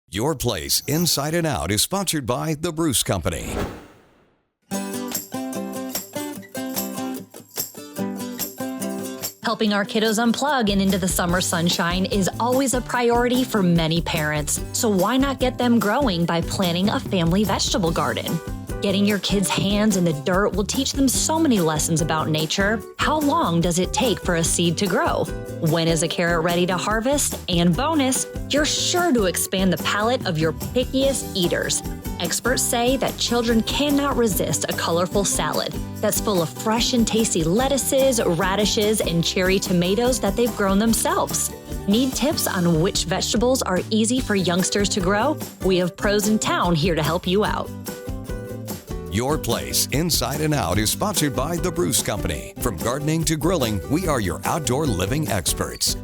Your Place Inside and Out is sponsored by The Bruce Company. Helping our kiddos unplug and into the summer sunshine is always a priority for many parents. So why not get them growing by planting a family vegetable garden? Getting your kids' hands in the dirt will teach them so many lessons about nature. How long does it take for a seed to grow? When is a carrot ready to harvest? And bonus, you're sure to expand the palate of your pickiest eaters. Experts say that children cannot resist a colorful salad that's full of fresh and tasty lettuces, radishes, and cherry tomatoes that they've grown themselves. Need tips on which vegetables are easy for youngsters to grow? We have pros in town here to help you out. Your Place Inside and Out is sponsored by The Bruce Company. From gardening to grilling, we are your outdoor living experts.